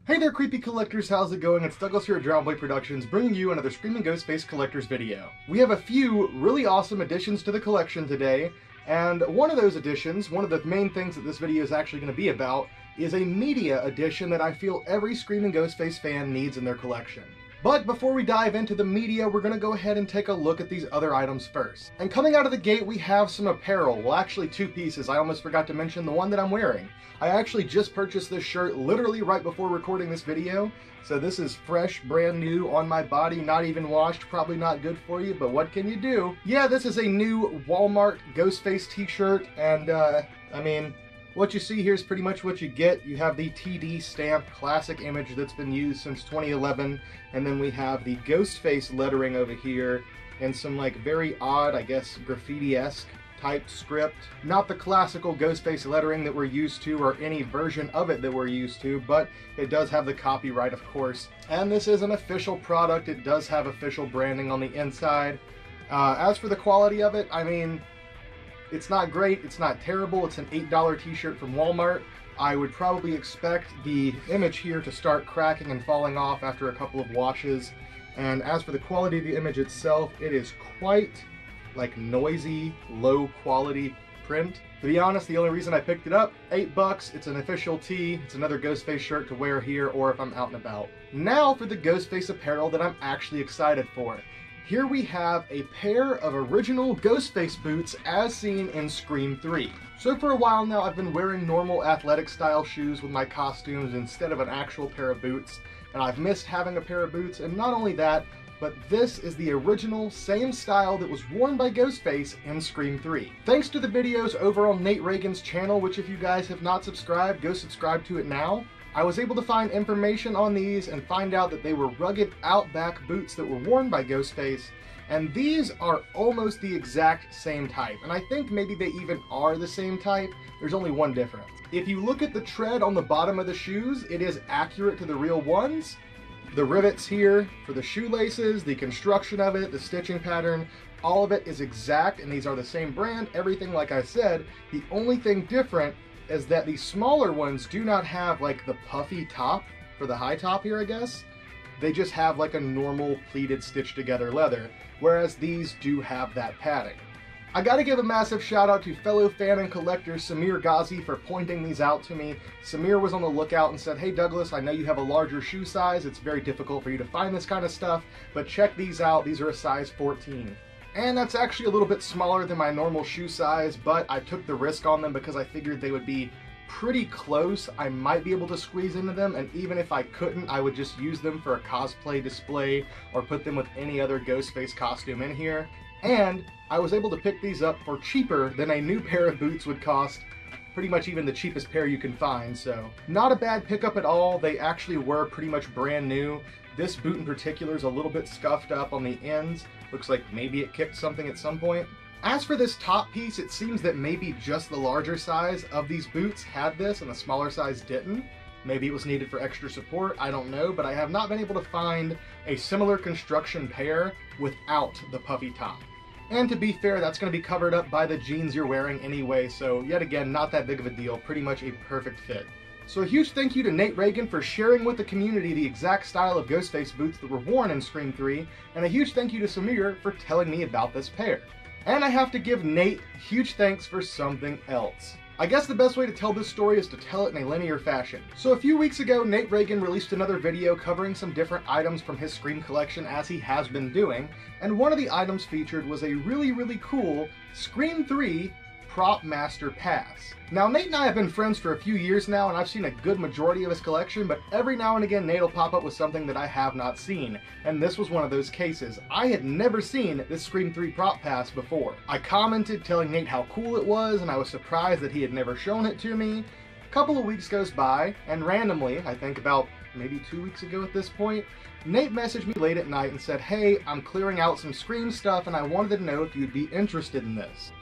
Hey there, creepy collectors, how's it going? It's Douglas here at Drownboy Productions, bringing you another Screaming Ghostface Collectors video. We have a few really awesome additions to the collection today, and one of those additions, one of the main things that this video is actually going to be about, is a media edition that I feel every Screaming Ghostface fan needs in their collection. But before we dive into the media, we're going to go ahead and take a look at these other items first. And coming out of the gate, we have some apparel. Well, actually two pieces. I almost forgot to mention the one that I'm wearing. I actually just purchased this shirt literally right before recording this video. So this is fresh, brand new on my body, not even washed, probably not good for you, but what can you do? Yeah, this is a new Walmart Ghostface t-shirt, and I mean, what you see here is pretty much what you get. You have the TD stamp classic image that's been used since 2011, and then we have the Ghostface lettering over here and some like very odd, I guess, graffiti-esque type script. Not the classical Ghostface lettering that we're used to, or any version of it that we're used to, but it does have the copyright, of course. And this is an official product. It does have official branding on the inside. As for the quality of it, I mean, it's not great, it's not terrible. It's an $8 t-shirt from Walmart. I would probably expect the image here to start cracking and falling off after a couple of washes. And as for the quality of the image itself, it is quite like noisy, low quality print. To be honest, the only reason I picked it up, $8, it's an official tee, it's another Ghostface shirt to wear here or if I'm out and about. Now for the Ghostface apparel that I'm actually excited for. Here we have a pair of original Ghostface boots as seen in Scream 3. So for a while now I've been wearing normal athletic style shoes with my costumes instead of an actual pair of boots, and I've missed having a pair of boots, and not only that, but this is the original same style that was worn by Ghostface in Scream 3. Thanks to the videos over on Nate Reagan's channel, which if you guys have not subscribed, go subscribe to it now. I was able to find information on these and find out that they were rugged Outback boots that were worn by Ghostface, and these are almost the exact same type, and I think maybe they even are the same type. There's only one difference. If you look at the tread on the bottom of the shoes, it is accurate to the real ones. The rivets here for the shoelaces, the construction of it, the stitching pattern, all of it is exact, and these are the same brand, everything like I said. The only thing different is that the smaller ones do not have like the puffy top for the high top here, I guess. They just have like a normal pleated stitched together leather, whereas these do have that padding. I gotta give a massive shout out to fellow fan and collector Samir Ghazi for pointing these out to me. Samir was on the lookout and said, "Hey Douglas, I know you have a larger shoe size. It's very difficult for you to find this kind of stuff, but check these out. These are a size 14. And that's actually a little bit smaller than my normal shoe size, but I took the risk on them because I figured they would be pretty close. I might be able to squeeze into them, and even if I couldn't, I would just use them for a cosplay display or put them with any other Ghostface costume in here. And I was able to pick these up for cheaper than a new pair of boots would cost, pretty much even the cheapest pair you can find, so not a bad pickup at all. They actually were pretty much brand new. This boot in particular is a little bit scuffed up on the ends. Looks like maybe it kicked something at some point. As for this top piece, it seems that maybe just the larger size of these boots had this and the smaller size didn't. Maybe it was needed for extra support, I don't know, but I have not been able to find a similar construction pair without the puffy top. And to be fair, that's going to be covered up by the jeans you're wearing anyway, so yet again, not that big of a deal, pretty much a perfect fit. So a huge thank you to Nate Reagan for sharing with the community the exact style of Ghostface boots that were worn in Scream 3, and a huge thank you to Samir for telling me about this pair. And I have to give Nate huge thanks for something else. I guess the best way to tell this story is to tell it in a linear fashion. So a few weeks ago, Nate Reagan released another video covering some different items from his Scream collection, as he has been doing, and one of the items featured was a really cool Scream 3 Prop Master Pass. Now, Nate and I have been friends for a few years now, and I've seen a good majority of his collection, but every now and again Nate will pop up with something that I have not seen, and this was one of those cases. I had never seen this Scream 3 Prop Pass before. I commented telling Nate how cool it was, and I was surprised that he had never shown it to me. A couple of weeks goes by, and randomly, I think about maybe 2 weeks ago at this point, Nate messaged me late at night and said, "Hey, I'm clearing out some Scream stuff, and I wanted to know if you'd be interested in this."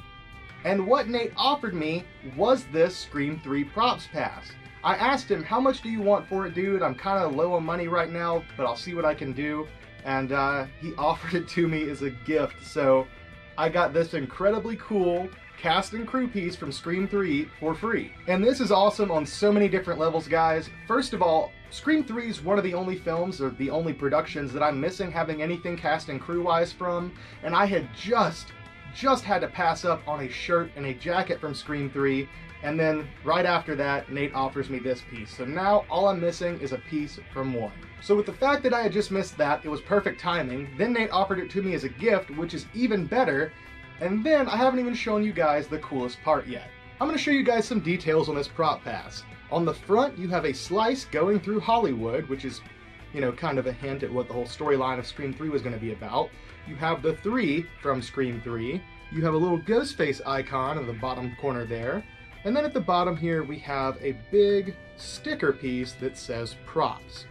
And what Nate offered me was this Scream 3 Props Pass. I asked him, "How much do you want for it, dude? I'm kind of low on money right now, but I'll see what I can do." And he offered it to me as a gift, so I got this incredibly cool cast and crew piece from Scream 3 for free. And this is awesome on so many different levels, guys. First of all, Scream 3 is one of the only films, or the only productions, that I'm missing having anything cast and crew-wise from, and I had just had to pass up on a shirt and a jacket from Scream 3, and then right after that, Nate offers me this piece. So now all I'm missing is a piece from 1. So with the fact that I had just missed that, it was perfect timing. Then Nate offered it to me as a gift, which is even better, and then I haven't even shown you guys the coolest part yet. I'm going to show you guys some details on this prop pass. On the front, you have a slice going through Hollywood, which is, you know, kind of a hint at what the whole storyline of Scream 3 was going to be about. You have the 3 from Scream 3. You have a little Ghostface icon in the bottom corner there. And then at the bottom here, we have a big sticker piece that says props.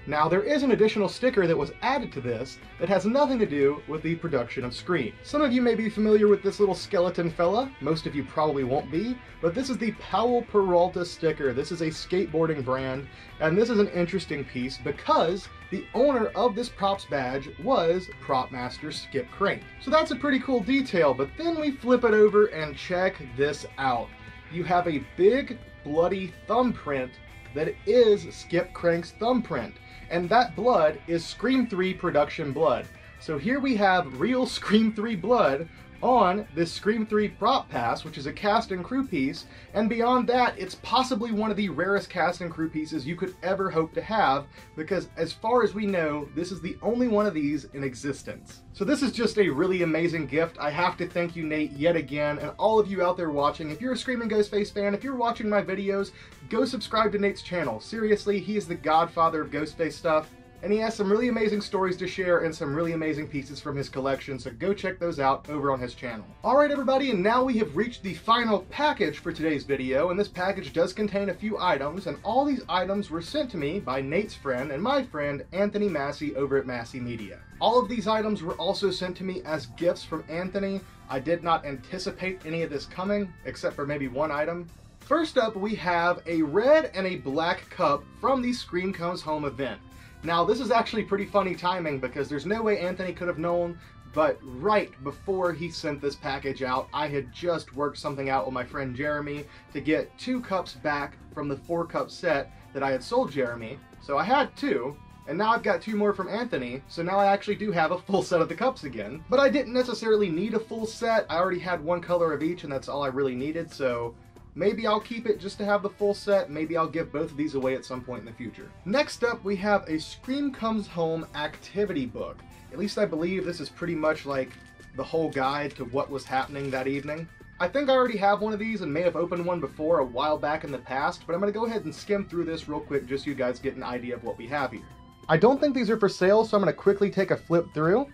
Now, there is an additional sticker that was added to this that has nothing to do with the production of Scream. Some of you may be familiar with this little skeleton fella. Most of you probably won't be, but this is the Powell Peralta sticker. This is a skateboarding brand, and this is an interesting piece because the owner of this props badge was prop master Skip Crank. So that's a pretty cool detail, but then we flip it over and check this out. You have a big bloody thumbprint that is Skip Crank's thumbprint. And that blood is Scream 3 production blood. So here we have real Scream 3 blood on this Scream 3 prop pass, which is a cast and crew piece, and beyond that, it's possibly one of the rarest cast and crew pieces you could ever hope to have, because as far as we know, this is the only one of these in existence. So this is just a really amazing gift. I have to thank you, Nate, yet again, and all of you out there watching. If you're a Screaming Ghostface fan, if you're watching my videos, go subscribe to Nate's channel. Seriously, he is the godfather of Ghostface stuff. And he has some really amazing stories to share and some really amazing pieces from his collection, so go check those out over on his channel. Alright everybody, and now we have reached the final package for today's video, and this package does contain a few items, and all these items were sent to me by Nate's friend and my friend Anthony Massey over at Massey Media. All of these items were also sent to me as gifts from Anthony. I did not anticipate any of this coming, except for maybe one item. First up, we have a red and a black cup from the Scream Comes Home event. Now, this is actually pretty funny timing because there's no way Anthony could have known, but right before he sent this package out, I had just worked something out with my friend Jeremy to get 2 cups back from the 4-cup set that I had sold Jeremy. So I had 2, and now I've got 2 more from Anthony, so now I actually do have a full set of the cups again. But I didn't necessarily need a full set. I already had 1 color of each, and that's all I really needed, so maybe I'll keep it just to have the full set. Maybe I'll give both of these away at some point in the future. Next up, we have a Scream Comes Home activity book. At least I believe this is pretty much like the whole guide to what was happening that evening. I think I already have one of these and may have opened one before a while back in the past, but I'm going to go ahead and skim through this real quick just so you guys get an idea of what we have here. I don't think these are for sale, so I'm going to quickly take a flip through.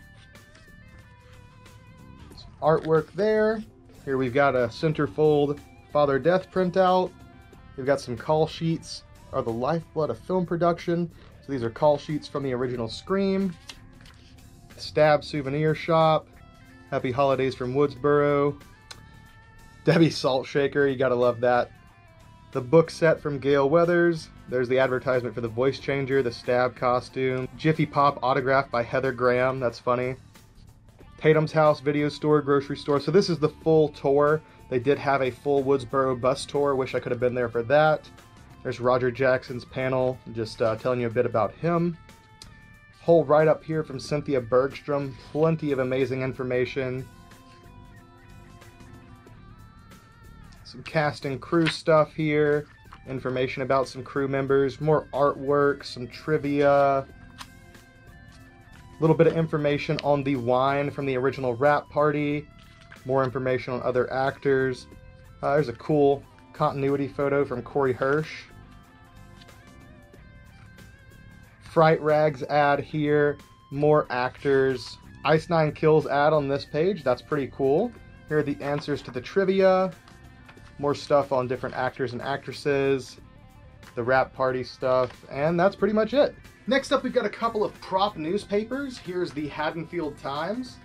Some artwork there. Here we've got a centerfold Father Death printout. We've got some call sheets, are the lifeblood of film production. So these are call sheets from the original Scream. Stab Souvenir Shop. Happy Holidays from Woodsboro. Debbie Salt Shaker, you gotta love that. The book set from Gale Weathers. There's the advertisement for the voice changer, the Stab costume. Jiffy Pop autographed by Heather Graham, that's funny. Tatum's House video store, grocery store. So this is the full tour. They did have a full Woodsboro bus tour. Wish I could have been there for that. There's Roger Jackson's panel, just telling you a bit about him. Whole write-up here from Cynthia Bergstrom. Plenty of amazing information. Some cast and crew stuff here. Information about some crew members. More artwork, some trivia. A little bit of information on the wine from the original Rap Party. More information on other actors. There's a cool continuity photo from Corey Hirsch. Fright Rags ad here. More actors. Ice Nine Kills ad on this page. That's pretty cool. Here are the answers to the trivia. More stuff on different actors and actresses. The Rap Party stuff. And that's pretty much it. Next up, we've got a couple of prop newspapers. Here's the Haddonfield Times,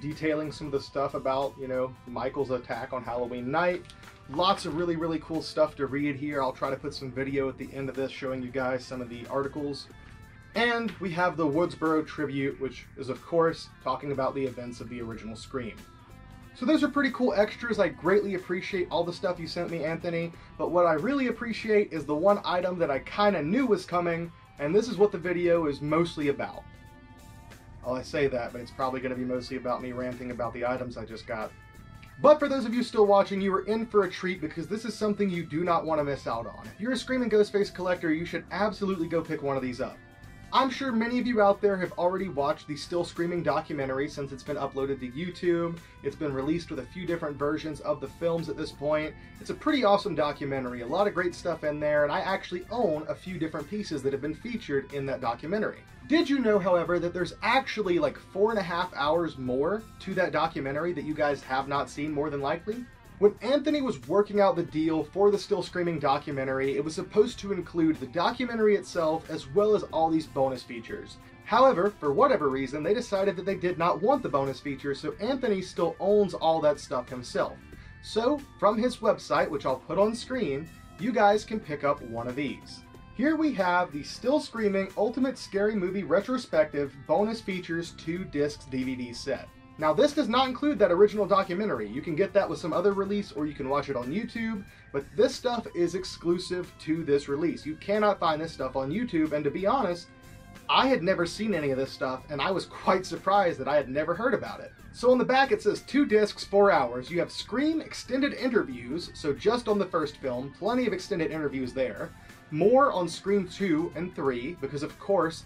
detailing some of the stuff about, you know, Michael's attack on Halloween night. Lots of really, really cool stuff to read here. I'll try to put some video at the end of this showing you guys some of the articles. And we have the Woodsboro Tribute, which is, of course, talking about the events of the original Scream. So those are pretty cool extras. I greatly appreciate all the stuff you sent me, Anthony, but what I really appreciate is the one item that I kind of knew was coming, and this is what the video is mostly about. Well, I say that, but it's probably going to be mostly about me ranting about the items I just got. But for those of you still watching, you are in for a treat because this is something you do not want to miss out on. If you're a Screaming Ghostface collector, you should absolutely go pick one of these up. I'm sure many of you out there have already watched the Still Screaming documentary since it's been uploaded to YouTube. It's been released with a few different versions of the films at this point. It's a pretty awesome documentary, a lot of great stuff in there, and I actually own a few different pieces that have been featured in that documentary. Did you know, however, that there's actually like 4.5 hours more to that documentary that you guys have not seen, more than likely? When Anthony was working out the deal for the Still Screaming documentary, it was supposed to include the documentary itself as well as all these bonus features. However, for whatever reason, they decided that they did not want the bonus features, so Anthony still owns all that stuff himself. So, from his website, which I'll put on screen, you guys can pick up one of these. Here we have the Still Screaming Ultimate Scary Movie Retrospective Bonus Features 2 Discs DVD set. Now this does not include that original documentary. You can get that with some other release or you can watch it on YouTube, but this stuff is exclusive to this release. You cannot find this stuff on YouTube, and to be honest, I had never seen any of this stuff and I was quite surprised that I had never heard about it. So on the back it says 2 discs, 4 hours. You have Scream extended interviews, so just on the first film, plenty of extended interviews there. More on Scream 2 and 3, because of course,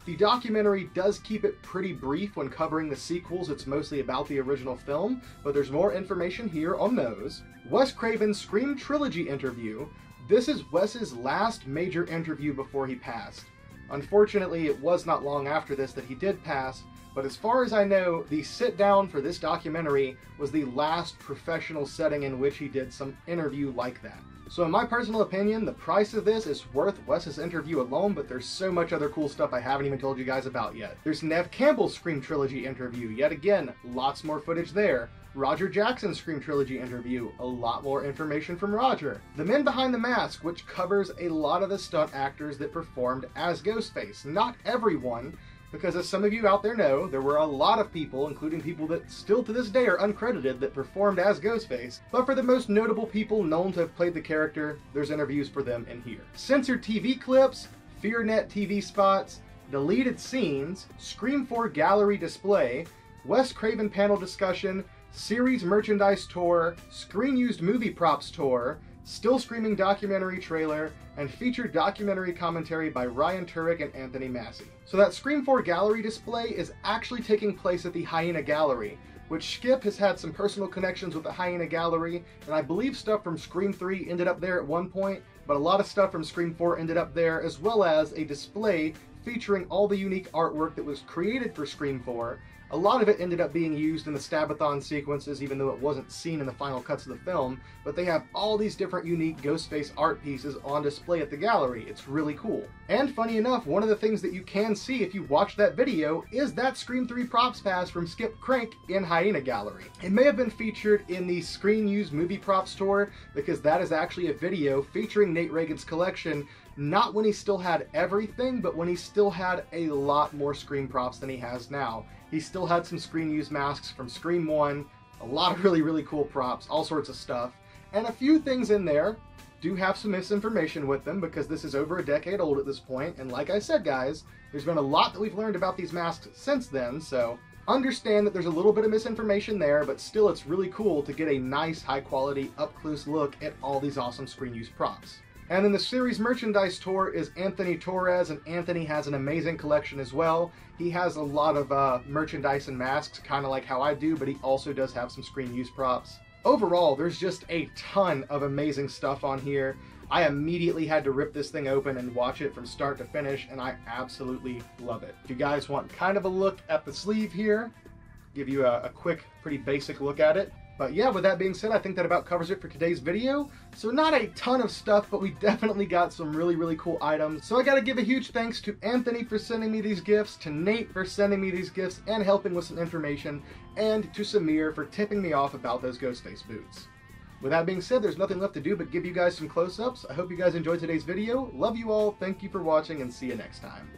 the documentary does keep it pretty brief when covering the sequels. It's mostly about the original film, but there's more information here on those. Wes Craven's Scream Trilogy interview. This is Wes's last major interview before he passed. Unfortunately, it was not long after this that he did pass, but as far as I know, the sit-down for this documentary was the last professional setting in which he did some interview like that. So in my personal opinion, the price of this is worth Wes's interview alone, but there's so much other cool stuff I haven't even told you guys about yet. There's Neve Campbell's Scream Trilogy interview, yet again, lots more footage there. Roger Jackson's Scream Trilogy interview, a lot more information from Roger. The Men Behind the Mask, which covers a lot of the stunt actors that performed as Ghostface. Not everyone, because as some of you out there know, there were a lot of people, including people that still to this day are uncredited, that performed as Ghostface. But for the most notable people known to have played the character, there's interviews for them in here. Censored TV clips, FearNet TV spots, deleted scenes, Scream 4 gallery display, Wes Craven panel discussion, series merchandise tour, screen used movie props tour, Still Screaming documentary trailer, and featured documentary commentary by Ryan Turek and Anthony Massey. So that Scream 4 gallery display is actually taking place at the Hyena Gallery, which Skip has had some personal connections with the Hyena Gallery, and I believe stuff from Scream 3 ended up there at one point, but a lot of stuff from Scream 4 ended up there, as well as a display featuring all the unique artwork that was created for Scream 4. A lot of it ended up being used in the Stabathon sequences, even though it wasn't seen in the final cuts of the film, but they have all these different unique Ghostface art pieces on display at the gallery. It's really cool. And funny enough, one of the things that you can see if you watch that video is that Scream 3 props pass from Skip Crank in Hyena Gallery. It may have been featured in the Screen Used Movie Props Tour, because that is actually a video featuring Nate Reagan's collection, not when he still had everything, but when he still had a lot more Scream props than he has now. He still had some Screen Used masks from Scream 1, a lot of really cool props, all sorts of stuff, and a few things in there do have some misinformation with them because this is over a decade old at this point, and like I said guys, there's been a lot that we've learned about these masks since then, so understand that there's a little bit of misinformation there, but still it's really cool to get a nice high quality up close look at all these awesome Screen Used props. And then the series merchandise tour is Anthony Torres, and Anthony has an amazing collection as well. He has a lot of merchandise and masks, kind of like how I do, but he also does have some Screen Used props. Overall, there's just a ton of amazing stuff on here. I immediately had to rip this thing open and watch it from start to finish, and I absolutely love it. If you guys want kind of a look at the sleeve here, give you a quick, pretty basic look at it. But yeah, with that being said, I think that about covers it for today's video. So not a ton of stuff, but we definitely got some really cool items. So I gotta give a huge thanks to Anthony for sending me these gifts, to Nate for sending me these gifts and helping with some information, and to Samir for tipping me off about those Ghostface boots. With that being said, there's nothing left to do but give you guys some close-ups. I hope you guys enjoyed today's video. Love you all, thank you for watching, and see you next time.